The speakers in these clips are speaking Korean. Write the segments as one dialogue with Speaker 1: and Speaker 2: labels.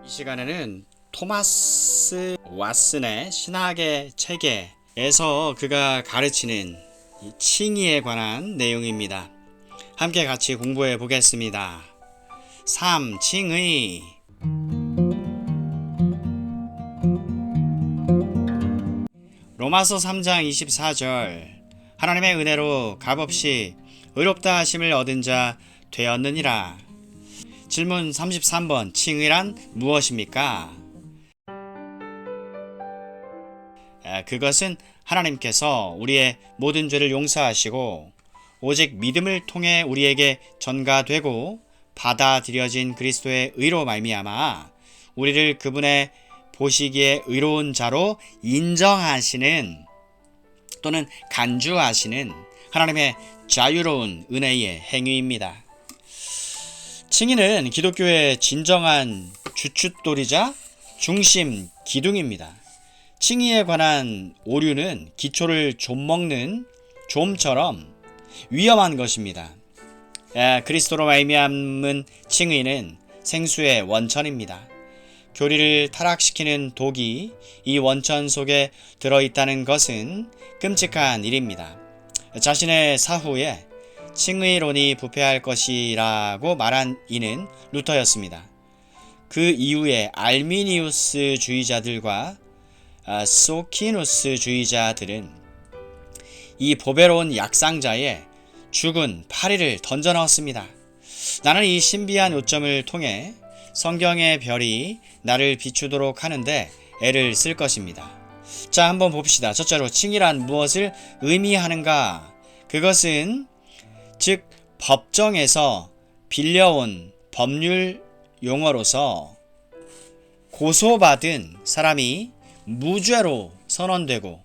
Speaker 1: 이 시간에는 토마스 왓슨의 신학의 체계에서 그가 가르치는 이 칭의에 관한 내용입니다. 함께 같이 공부해 보겠습니다. 3. 칭의. 로마서 3장 24절. 하나님의 은혜로 값없이 의롭다 하심을 얻은 자 되었느니라. 질문 33번. 칭의란 무엇입니까? 그것은 하나님께서 우리의 모든 죄를 용서하시고 오직 믿음을 통해 우리에게 전가되고 받아들여진 그리스도의 의로 말미암아 우리를 그분의 보시기에 의로운 자로 인정하시는 또는 간주하시는 하나님의 자유로운 은혜의 행위입니다. 칭의는 기독교의 진정한 주춧돌이자 중심 기둥입니다. 칭의에 관한 오류는 기초를 좀먹는 좀처럼 위험한 것입니다. 그리스도로 말미암은 칭의는 생수의 원천입니다. 교리를 타락시키는 독이 이 원천 속에 들어있다는 것은 끔찍한 일입니다. 자신의 사후에 칭의론이 부패할 것이라고 말한 이는 루터였습니다. 그 이후에 알미니우스 주의자들과 소키누스 주의자들은 이 보배로운 약상자에 죽은 파리를 던져 넣었습니다. 나는 이 신비한 요점을 통해 성경의 별이 나를 비추도록 하는데 애를 쓸 것입니다. 자, 한번 봅시다. 첫째로 칭의란 무엇을 의미하는가? 그것은 즉 법정에서 빌려온 법률 용어로서 고소받은 사람이 무죄로 선언되고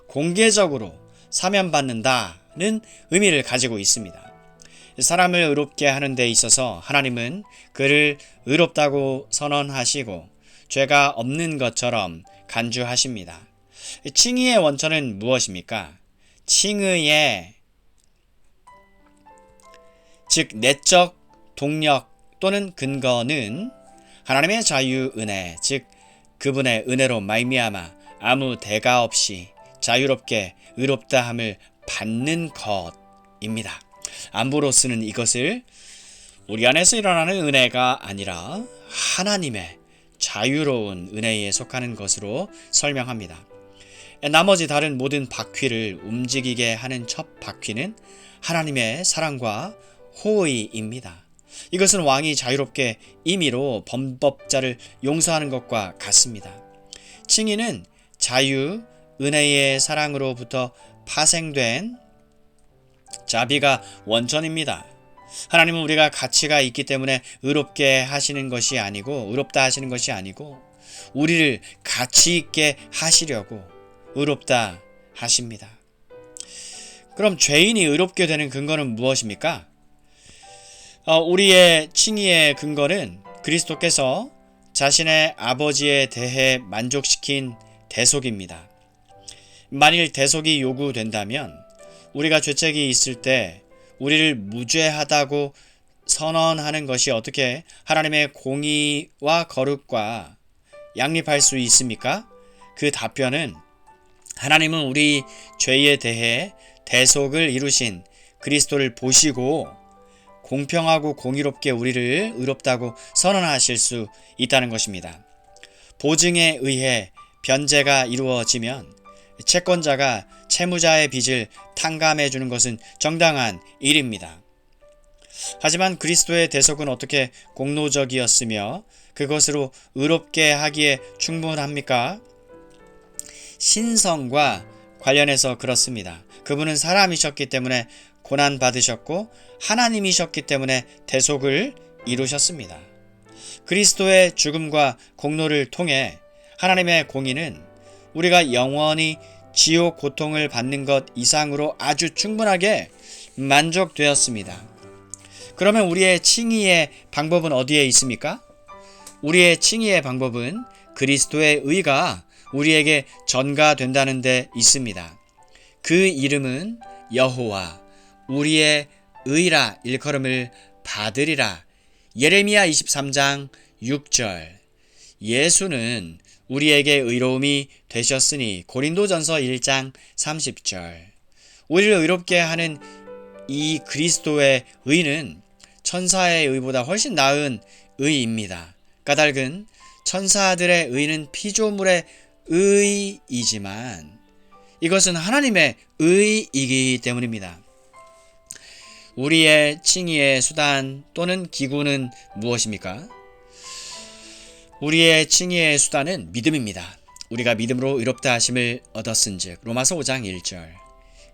Speaker 1: 공개적으로 사면받는다는 의미를 가지고 있습니다. 사람을 의롭게 하는 데 있어서 하나님은 그를 의롭다고 선언하시고 죄가 없는 것처럼 간주하십니다. 칭의의 원천은 무엇입니까? 칭의의 즉 내적 동력 또는 근거는 하나님의 자유 은혜, 즉 그분의 은혜로 말미암아 아무 대가 없이 자유롭게 의롭다함을 받는 것입니다. 암브로스는 이것을 우리 안에서 일어나는 은혜가 아니라 하나님의 자유로운 은혜에 속하는 것으로 설명합니다. 나머지 다른 모든 바퀴를 움직이게 하는 첫 바퀴는 하나님의 사랑과 호의입니다. 이것은 왕이 자유롭게 임의로 범법자를 용서하는 것과 같습니다. 칭의는 자유, 은혜의 사랑으로부터 파생된 자비가 원천입니다. 하나님은 우리가 가치가 있기 때문에 의롭게 하시는 것이 아니고 의롭다 하시는 것이 아니고 우리를 가치 있게 하시려고 의롭다 하십니다. 그럼 죄인이 의롭게 되는 근거는 무엇입니까? 우리의 칭의의 근거는 그리스도께서 자신의 아버지에 대해 만족시킨 대속입니다. 만일 대속이 요구된다면 우리가 죄책이 있을 때 우리를 무죄하다고 선언하는 것이 어떻게 하나님의 공의와 거룩과 양립할 수 있습니까? 그 답변은 하나님은 우리 죄에 대해 대속을 이루신 그리스도를 보시고 공평하고 공의롭게 우리를 의롭다고 선언하실 수 있다는 것입니다. 보증에 의해 변제가 이루어지면 채권자가 채무자의 빚을 탕감해 주는 것은 정당한 일입니다. 하지만 그리스도의 대속은 어떻게 공로적이었으며 그것으로 의롭게 하기에 충분합니까? 신성과 관련해서 그렇습니다. 그분은 사람이셨기 때문에 고난받으셨고 하나님이셨기 때문에 대속을 이루셨습니다. 그리스도의 죽음과 공로를 통해 하나님의 공의는 우리가 영원히 지옥 고통을 받는 것 이상으로 아주 충분하게 만족되었습니다. 그러면 우리의 칭의의 방법은 어디에 있습니까? 우리의 칭의의 방법은 그리스도의 의가 우리에게 전가된다는 데 있습니다. 그 이름은 여호와 우리의 의라 일컬음을 받으리라. 예레미야 23장 6절. 예수는 우리에게 의로움이 되셨으니 고린도전서 1장 30절. 우리를 의롭게 하는 이 그리스도의 의는 천사의 의보다 훨씬 나은 의입니다. 까닭은 천사들의 의는 피조물의 의이지만 이것은 하나님의 의이기 때문입니다. 우리의 칭의의 수단 또는 기구는 무엇입니까? 우리의 칭의의 수단은 믿음입니다. 우리가 믿음으로 의롭다 하심을 얻었은즉 로마서 5장 1절.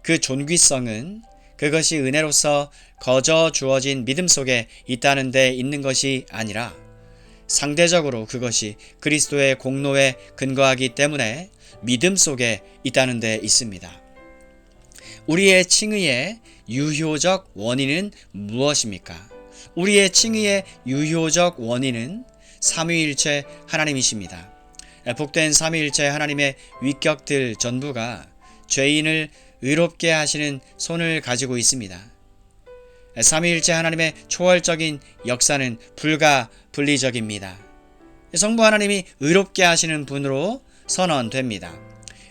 Speaker 1: 그 존귀성은 그것이 은혜로서 거저 주어진 믿음 속에 있다는 데 있는 것이 아니라 상대적으로 그것이 그리스도의 공로에 근거하기 때문에 믿음 속에 있다는 데 있습니다. 우리의 칭의의 유효적 원인은 무엇입니까? 우리의 칭의의 유효적 원인은 삼위일체 하나님이십니다. 복된 삼위일체 하나님의 위격들 전부가 죄인을 의롭게 하시는 손을 가지고 있습니다. 삼위일체 하나님의 초월적인 역사는 불가분리적입니다. 성부 하나님이 의롭게 하시는 분으로 선언됩니다.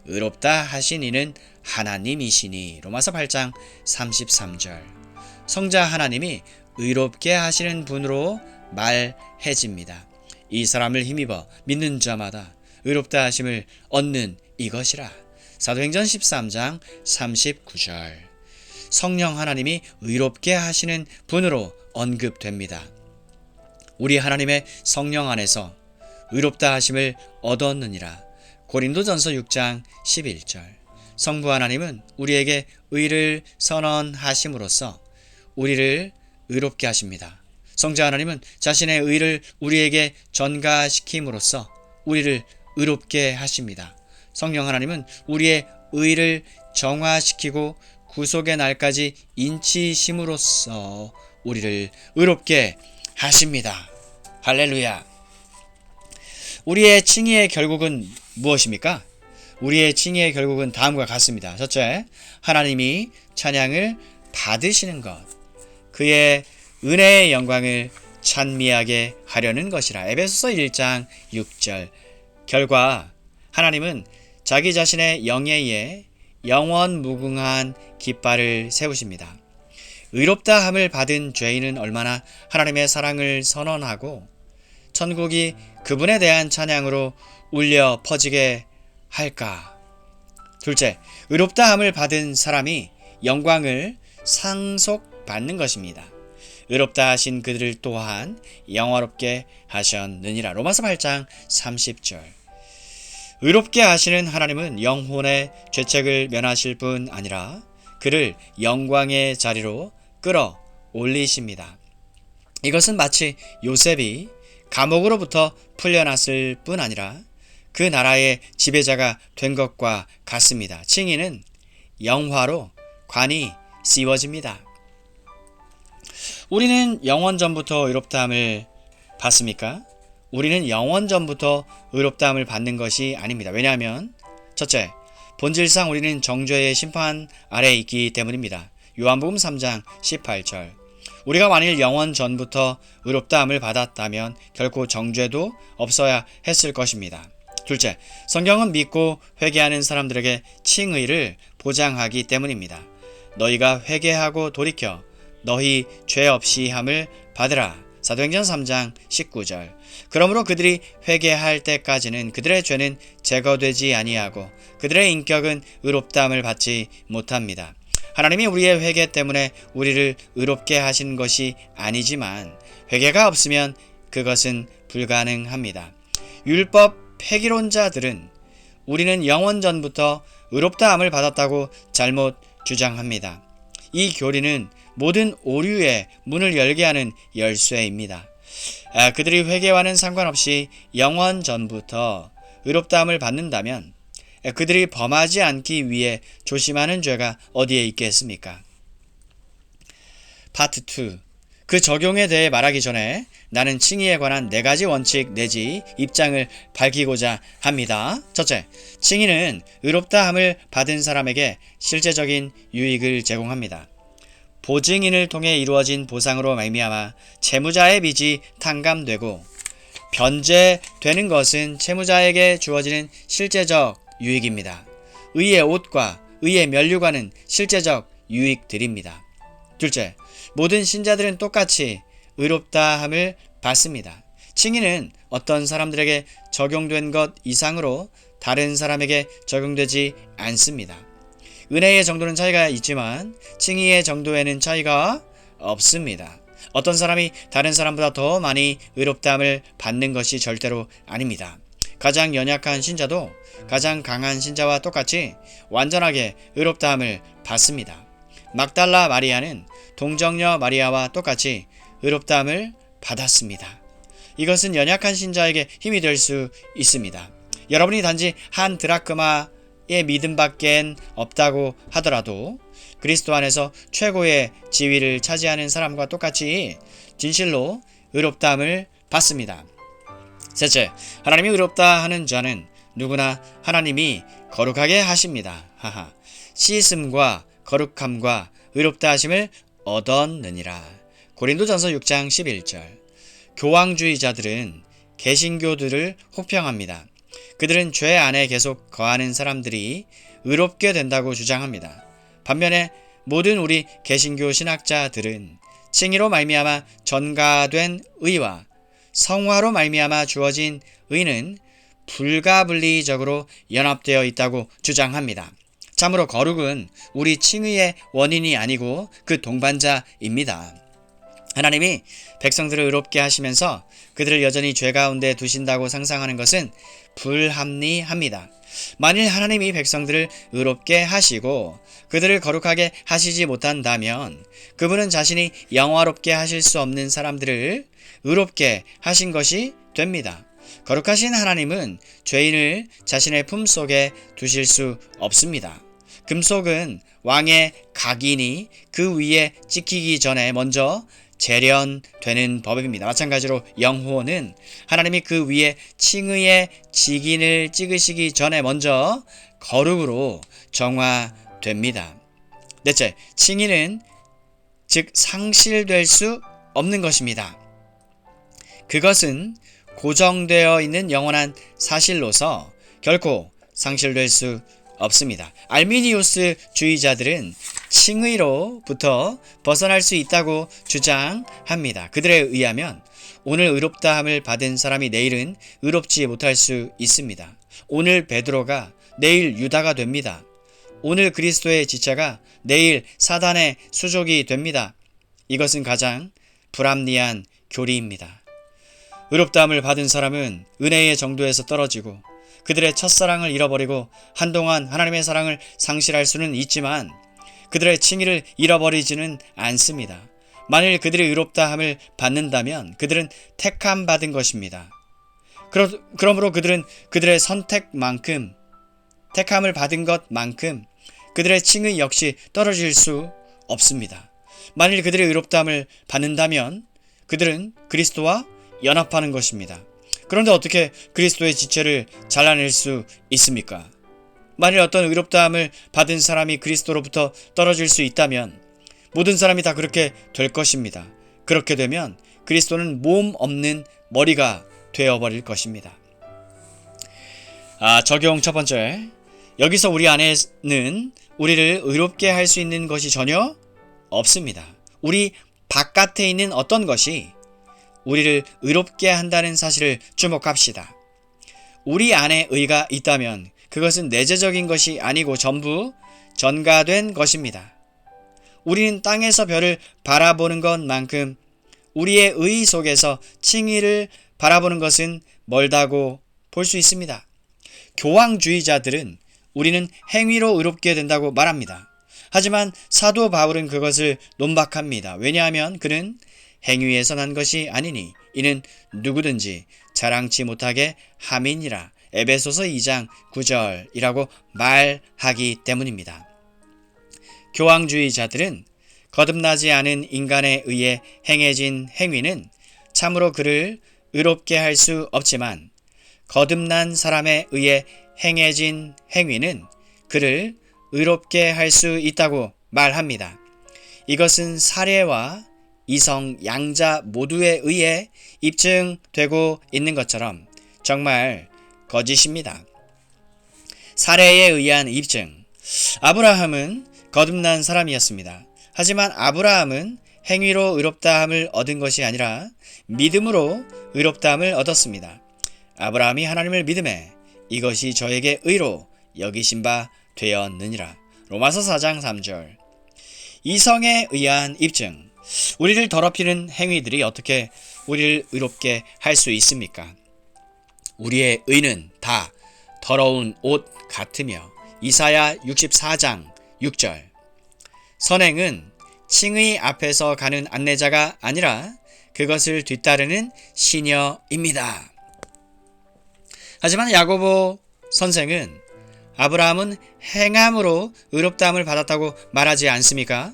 Speaker 1: 의롭다 하신 이는 하나님이시니 로마서 8장 33절. 성자 하나님이 의롭게 하시는 분으로 말해집니다. 이 사람을 힘입어 믿는 자마다 의롭다 하심을 얻는 이것이라. 사도행전 13장 39절. 성령 하나님이 의롭게 하시는 분으로 언급됩니다. 우리 하나님의 성령 안에서 의롭다 하심을 얻었느니라. 고린도전서 6장 11절. 성부 하나님은 우리에게 의를 선언하심으로써 우리를 의롭게 하십니다. 성자 하나님은 자신의 의를 우리에게 전가시킴으로써 우리를 의롭게 하십니다. 성령 하나님은 우리의 의를 정화시키고 구속의 날까지 인치심으로써 우리를 의롭게 하십니다. 할렐루야. 우리의 칭의의 결국은 무엇입니까? 우리의 칭의의 결국은 다음과 같습니다. 첫째, 하나님이 찬양을 받으시는 것. 그의 은혜의 영광을 찬미하게 하려는 것이라. 에베소서 1장 6절. 결과 하나님은 자기 자신의 영예에 영원 무궁한 깃발을 세우십니다. 의롭다 함을 받은 죄인은 얼마나 하나님의 사랑을 선언하고 천국이 그분에 대한 찬양으로 울려 퍼지게 할까? 둘째, 의롭다 함을 받은 사람이 영광을 상속받는 것입니다. 의롭다 하신 그들을 또한 영화롭게 하셨느니라. 로마서 8장 30절. 의롭게 하시는 하나님은 영혼의 죄책을 면하실 뿐 아니라 그를 영광의 자리로 끌어 올리십니다. 이것은 마치 요셉이 감옥으로부터 풀려났을 뿐 아니라 그 나라의 지배자가 된 것과 같습니다. 칭의는 영화로 관이 씌워집니다. 우리는 영원전부터 의롭다함을 받습니까? 우리는 영원전부터 의롭다함을 받는 것이 아닙니다. 왜냐하면 첫째, 본질상 우리는 정죄의 심판 아래에 있기 때문입니다. 요한복음 3장 18절. 우리가 만일 영원전부터 의롭다함을 받았다면 결코 정죄도 없어야 했을 것입니다. 둘째, 성경은 믿고 회개하는 사람들에게 칭의를 보장하기 때문입니다. 너희가 회개하고 돌이켜 너희 죄 없이 함을 받으라. 사도행전 3장 19절. 그러므로 그들이 회개할 때까지는 그들의 죄는 제거되지 아니하고 그들의 인격은 의롭다함을 받지 못합니다. 하나님이 우리의 회개 때문에 우리를 의롭게 하신 것이 아니지만 회개가 없으면 그것은 불가능합니다. 율법 폐기론자들은 우리는 영원전부터 의롭다함을 받았다고 잘못 주장합니다. 이 교리는 모든 오류의 문을 열게 하는 열쇠입니다. 그들이 회개와는 상관없이 영원전부터 의롭다함을 받는다면 그들이 범하지 않기 위해 조심하는 죄가 어디에 있겠습니까? 파트 2. 그 적용에 대해 말하기 전에 나는 칭의에 관한 4가지 원칙 내지 입장을 밝히고자 합니다. 첫째, 칭의는 의롭다함을 받은 사람에게 실제적인 유익을 제공합니다. 보증인을 통해 이루어진 보상으로 말미암아 채무자의 빚이 탕감되고 변제되는 것은 채무자에게 주어지는 실제적 유익입니다. 의의 옷과 의의 면류관은 실제적 유익들입니다. 둘째, 모든 신자들은 똑같이 의롭다함을 받습니다. 칭의는 어떤 사람들에게 적용된 것 이상으로 다른 사람에게 적용되지 않습니다. 은혜의 정도는 차이가 있지만 칭의의 정도에는 차이가 없습니다. 어떤 사람이 다른 사람보다 더 많이 의롭다함을 받는 것이 절대로 아닙니다. 가장 연약한 신자도 가장 강한 신자와 똑같이 완전하게 의롭다함을 받습니다. 막달라 마리아는 동정녀 마리아와 똑같이 의롭다함을 받았습니다. 이것은 연약한 신자에게 힘이 될 수 있습니다. 여러분이 단지 한 드라크마의 믿음밖엔 없다고 하더라도 그리스도 안에서 최고의 지위를 차지하는 사람과 똑같이 진실로 의롭다함을 받습니다. 셋째, 하나님이 의롭다 하는 자는 누구나 하나님이 거룩하게 하십니다. 하하. 씻음과 거룩함과 의롭다 하심을 얻었느니라. 고린도전서 6장 11절. 교황주의자들은 개신교들을 혹평합니다. 그들은 죄 안에 계속 거하는 사람들이 의롭게 된다고 주장합니다. 반면에 모든 우리 개신교 신학자들은 칭의로 말미암아 전가된 의와 성화로 말미암아 주어진 의는 불가분리적으로 연합되어 있다고 주장합니다. 참으로 거룩은 우리 칭의의 원인이 아니고 그 동반자입니다. 하나님이 백성들을 의롭게 하시면서 그들을 여전히 죄 가운데 두신다고 상상하는 것은 불합리합니다. 만일 하나님이 백성들을 의롭게 하시고 그들을 거룩하게 하시지 못한다면 그분은 자신이 영화롭게 하실 수 없는 사람들을 의롭게 하신 것이 됩니다. 거룩하신 하나님은 죄인을 자신의 품속에 두실 수 없습니다. 금속은 왕의 각인이 그 위에 찍히기 전에 먼저 재련되는 법입니다. 마찬가지로 영혼은 하나님이 그 위에 칭의의 직인을 찍으시기 전에 먼저 거룩으로 정화됩니다. 넷째, 칭의는 즉 상실될 수 없는 것입니다. 그것은 고정되어 있는 영원한 사실로서 결코 상실될 수 없습니다. 알미니우스 주의자들은 칭의로부터 벗어날 수 있다고 주장합니다. 그들에 의하면 오늘 의롭다함을 받은 사람이 내일은 의롭지 못할 수 있습니다. 오늘 베드로가 내일 유다가 됩니다. 오늘 그리스도의 지체가 내일 사단의 수족이 됩니다. 이것은 가장 불합리한 교리입니다. 의롭다함을 받은 사람은 은혜의 정도에서 떨어지고 그들의 첫사랑을 잃어버리고 한동안 하나님의 사랑을 상실할 수는 있지만 그들의 칭의를 잃어버리지는 않습니다. 만일 그들이 의롭다함을 받는다면 그들은 택함 받은 것입니다. 그러므로 그들은 그들의 선택만큼 택함을 받은 것만큼 그들의 칭의 역시 떨어질 수 없습니다. 만일 그들이 의롭다함을 받는다면 그들은 그리스도와 연합하는 것입니다. 그런데 어떻게 그리스도의 지체를 잘라낼 수 있습니까? 만일 어떤 의롭다함을 받은 사람이 그리스도로부터 떨어질 수 있다면 모든 사람이 다 그렇게 될 것입니다. 그렇게 되면 그리스도는 몸 없는 머리가 되어버릴 것입니다. 적용 첫 번째. 여기서 우리 안에는 우리를 의롭게 할 수 있는 것이 전혀 없습니다. 우리 바깥에 있는 어떤 것이 우리를 의롭게 한다는 사실을 주목합시다. 우리 안에 의가 있다면 그것은 내재적인 것이 아니고 전부 전가된 것입니다. 우리는 땅에서 별을 바라보는 것만큼 우리의 의 속에서 칭의를 바라보는 것은 멀다고 볼 수 있습니다. 교황주의자들은 우리는 행위로 의롭게 된다고 말합니다. 하지만 사도 바울은 그것을 논박합니다. 왜냐하면 그는 행위에서 난 것이 아니니 이는 누구든지 자랑치 못하게 함이니라. 에베소서 2장 9절이라고 말하기 때문입니다. 교황주의자들은 거듭나지 않은 인간에 의해 행해진 행위는 참으로 그를 의롭게 할 수 없지만 거듭난 사람에 의해 행해진 행위는 그를 의롭게 할 수 있다고 말합니다. 이것은 사례와 이성 양자 모두에 의해 입증되고 있는 것처럼 정말 거짓입니다. 사례에 의한 입증. 아브라함은 거듭난 사람이었습니다. 하지만 아브라함은 행위로 의롭다함을 얻은 것이 아니라 믿음으로 의롭다함을 얻었습니다. 아브라함이 하나님을 믿음에 이것이 저에게 의로 여기신 바 되었느니라. 로마서 4장 3절. 이성에 의한 입증. 우리를 더럽히는 행위들이 어떻게 우리를 의롭게 할 수 있습니까? 우리의 의는 다 더러운 옷 같으며 이사야 64장 6절. 선행은 칭의 앞에서 가는 안내자가 아니라 그것을 뒤따르는 시녀입니다. 하지만 야고보 선생은 아브라함은 행함으로 의롭다함을 받았다고 말하지 않습니까?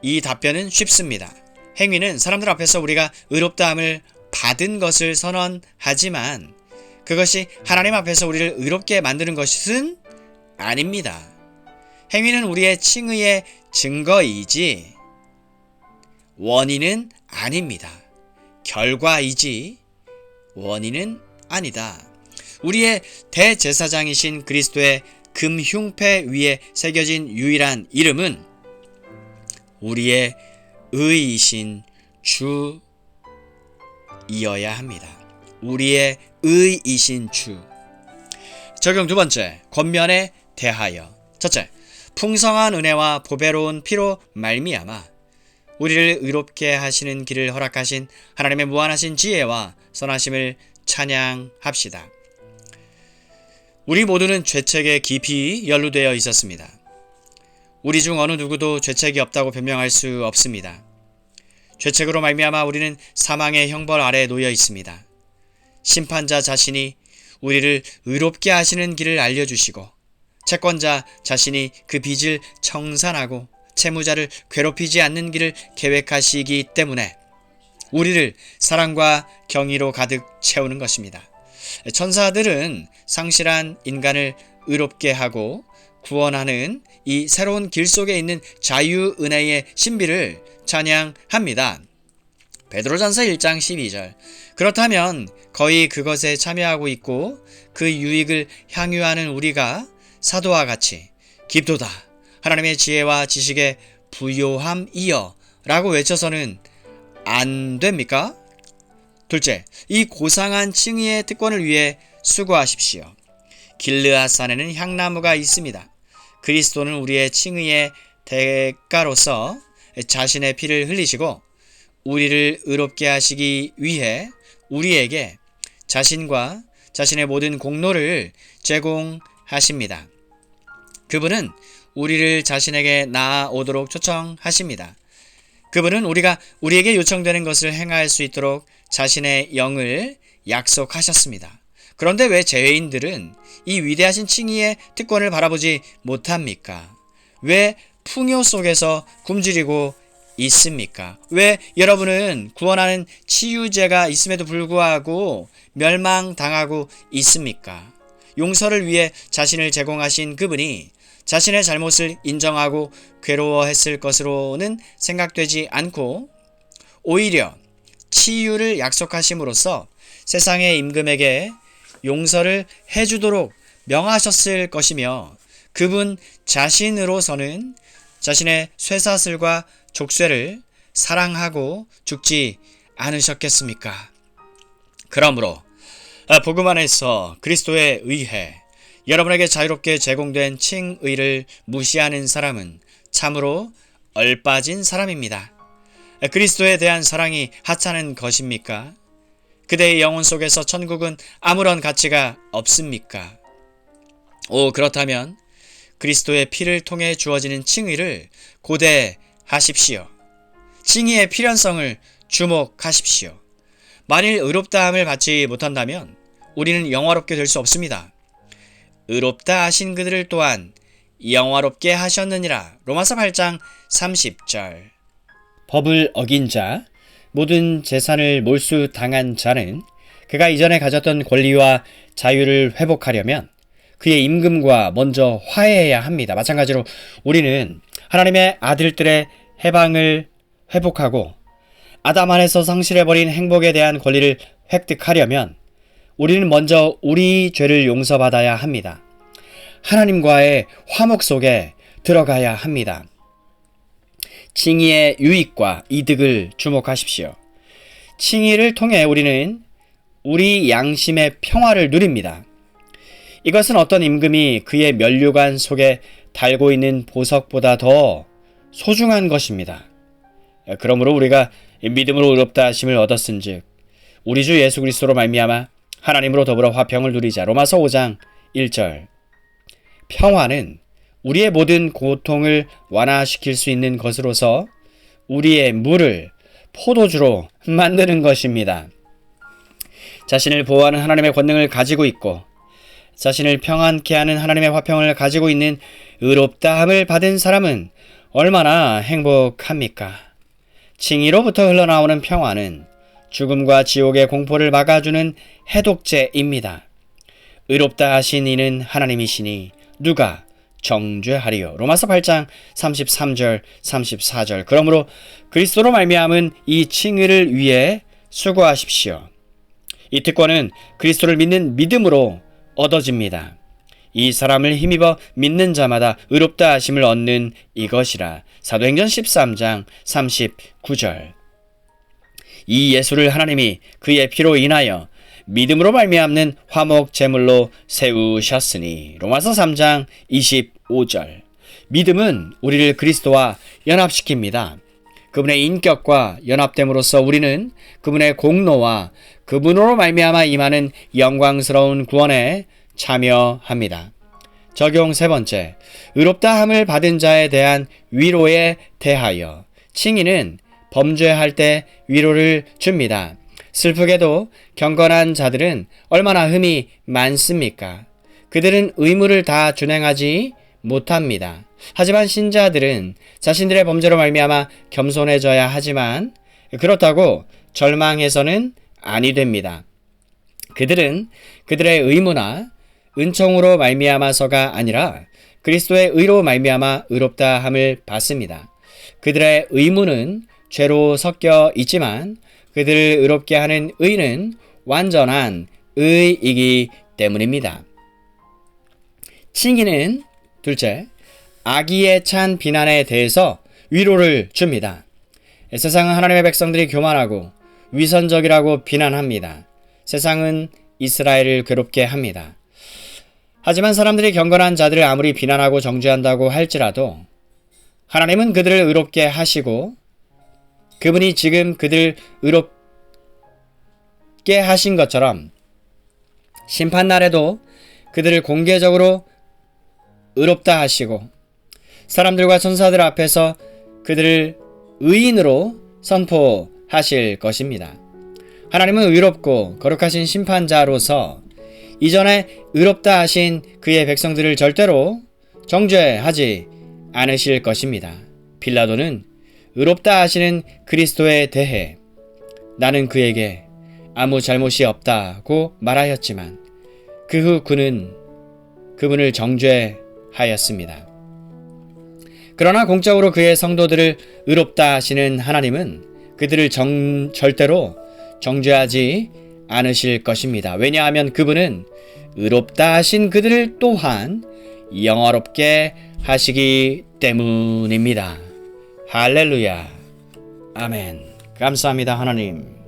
Speaker 1: 이 답변은 쉽습니다. 행위는 사람들 앞에서 우리가 의롭다함을 받은 것을 선언하지만 그것이 하나님 앞에서 우리를 의롭게 만드는 것은 아닙니다. 행위는 우리의 칭의의 증거이지 원인은 아닙니다. 결과이지 원인은 아니다. 우리의 대제사장이신 그리스도의 금흉패 위에 새겨진 유일한 이름은 우리의 의이신 주이어야 합니다. 우리의 의이신 주. 적용 두 번째, 권면에 대하여. 첫째, 풍성한 은혜와 보배로운 피로 말미암아 우리를 의롭게 하시는 길을 허락하신 하나님의 무한하신 지혜와 선하심을 찬양합시다. 우리 모두는 죄책에 깊이 연루되어 있었습니다. 우리 중 어느 누구도 죄책이 없다고 변명할 수 없습니다. 죄책으로 말미암아 우리는 사망의 형벌 아래에 놓여 있습니다. 심판자 자신이 우리를 의롭게 하시는 길을 알려주시고 채권자 자신이 그 빚을 청산하고 채무자를 괴롭히지 않는 길을 계획하시기 때문에 우리를 사랑과 경의로 가득 채우는 것입니다. 천사들은 상실한 인간을 의롭게 하고 구원하는 이 새로운 길 속에 있는 자유은혜의 신비를 찬양합니다. 베드로전서 1장 12절. 그렇다면 거의 그것에 참여하고 있고 그 유익을 향유하는 우리가 사도와 같이 깊도다 하나님의 지혜와 지식의 부요함이여 라고 외쳐서는 안 됩니까? 둘째, 이 고상한 칭의의 특권을 위해 수고하십시오. 길르앗산에는 향나무가 있습니다. 그리스도는 우리의 칭의의 대가로서 자신의 피를 흘리시고 우리를 의롭게 하시기 위해 우리에게 자신과 자신의 모든 공로를 제공하십니다. 그분은 우리를 자신에게 나아오도록 초청하십니다. 그분은 우리에게 요청되는 것을 행할 수 있도록 자신의 영을 약속하셨습니다. 그런데 왜 죄인들은 이 위대하신 칭의의 특권을 바라보지 못합니까? 왜 풍요 속에서 굶주리고 있습니까? 왜 여러분은 구원하는 치유제가 있음에도 불구하고 멸망당하고 있습니까? 용서를 위해 자신을 제공하신 그분이 자신의 잘못을 인정하고 괴로워했을 것으로는 생각되지 않고 오히려 치유를 약속하심으로써 세상의 임금에게 용서를 해주도록 명하셨을 것이며 그분 자신으로서는 자신의 쇠사슬과 족쇄를 사랑하고 죽지 않으셨겠습니까? 그러므로 복음 안에서 그리스도에 의해 여러분에게 자유롭게 제공된 칭의를 무시하는 사람은 참으로 얼빠진 사람입니다. 그리스도에 대한 사랑이 하찮은 것입니까? 그대의 영혼 속에서 천국은 아무런 가치가 없습니까? 그렇다면 그리스도의 피를 통해 주어지는 칭의를 고대하십시오. 칭의의 필연성을 주목하십시오. 만일 의롭다함을 받지 못한다면 우리는 영화롭게 될 수 없습니다. 의롭다 하신 그들을 또한 영화롭게 하셨느니라. 로마서 8장 30절. 법을 어긴 자, 모든 재산을 몰수당한 자는 그가 이전에 가졌던 권리와 자유를 회복하려면 그의 임금과 먼저 화해해야 합니다. 마찬가지로 우리는 하나님의 아들들의 해방을 회복하고 아담 안에서 상실해버린 행복에 대한 권리를 획득하려면 우리는 먼저 우리 죄를 용서받아야 합니다. 하나님과의 화목 속에 들어가야 합니다. 칭의의 유익과 이득을 주목하십시오. 칭의를 통해 우리는 우리 양심의 평화를 누립니다. 이것은 어떤 임금이 그의 면류관 속에 달고 있는 보석보다 더 소중한 것입니다. 그러므로 우리가 믿음으로 의롭다 하심을 얻었은즉 우리 주 예수 그리스도로 말미암아 하나님으로 더불어 화평을 누리자. 로마서 5장 1절. 평화는 우리의 모든 고통을 완화시킬 수 있는 것으로서 우리의 물을 포도주로 만드는 것입니다. 자신을 보호하는 하나님의 권능을 가지고 있고 자신을 평안케 하는 하나님의 화평을 가지고 있는 의롭다함을 받은 사람은 얼마나 행복합니까? 칭의로부터 흘러나오는 평화는 죽음과 지옥의 공포를 막아주는 해독제입니다. 의롭다 하신 이는 하나님이시니 누가 정죄하리요. 로마서 8장 33절 34절. 그러므로 그리스도로 말미암은 이 칭의를 위해 수고하십시오. 이 특권은 그리스도를 믿는 믿음으로 얻어집니다. 이 사람을 힘입어 믿는 자마다 의롭다 하심을 얻는 이것이라. 사도행전 13장 39절. 이 예수를 하나님이 그의 피로 인하여 믿음으로 말미암는 화목 제물로 세우셨으니. 로마서 3장 25절. 믿음은 우리를 그리스도와 연합시킵니다. 그분의 인격과 연합됨으로써 우리는 그분의 공로와 그분으로 말미암아 임하는 영광스러운 구원에 참여합니다. 적용 세 번째, 의롭다함을 받은 자에 대한 위로에 대하여. 칭의는 범죄할 때 위로를 줍니다. 슬프게도 경건한 자들은 얼마나 흠이 많습니까? 그들은 의무를 다 준행하지 못합니다. 하지만 신자들은 자신들의 범죄로 말미암아 겸손해져야 하지만 그렇다고 절망해서는 아니 됩니다. 그들은 그들의 의무나 은총으로 말미암아서가 아니라 그리스도의 의로 말미암아 의롭다함을 받습니다. 그들의 의무는 죄로 섞여 있지만 그들을 의롭게 하는 의는 완전한 의이기 때문입니다. 칭의는 둘째, 악의에 찬 비난에 대해서 위로를 줍니다. 세상은 하나님의 백성들이 교만하고 위선적이라고 비난합니다. 세상은 이스라엘을 괴롭게 합니다. 하지만 사람들이 경건한 자들을 아무리 비난하고 정죄한다고 할지라도 하나님은 그들을 의롭게 하시고 그분이 지금 그들을 의롭게 하신 것처럼 심판날에도 그들을 공개적으로 의롭다 하시고 사람들과 천사들 앞에서 그들을 의인으로 선포하실 것입니다. 하나님은 의롭고 거룩하신 심판자로서 이전에 의롭다 하신 그의 백성들을 절대로 정죄하지 않으실 것입니다. 빌라도는 의롭다 하시는 그리스도에 대해 나는 그에게 아무 잘못이 없다고 말하였지만 그 후 그는 그분을 정죄하였습니다. 그러나 공적으로 그의 성도들을 의롭다 하시는 하나님은 그들을 절대로 정죄하지 않으실 것입니다. 왜냐하면 그분은 의롭다 하신 그들을 또한 영화롭게 하시기 때문입니다. 할렐루야. 아멘. 감사합니다, 하나님.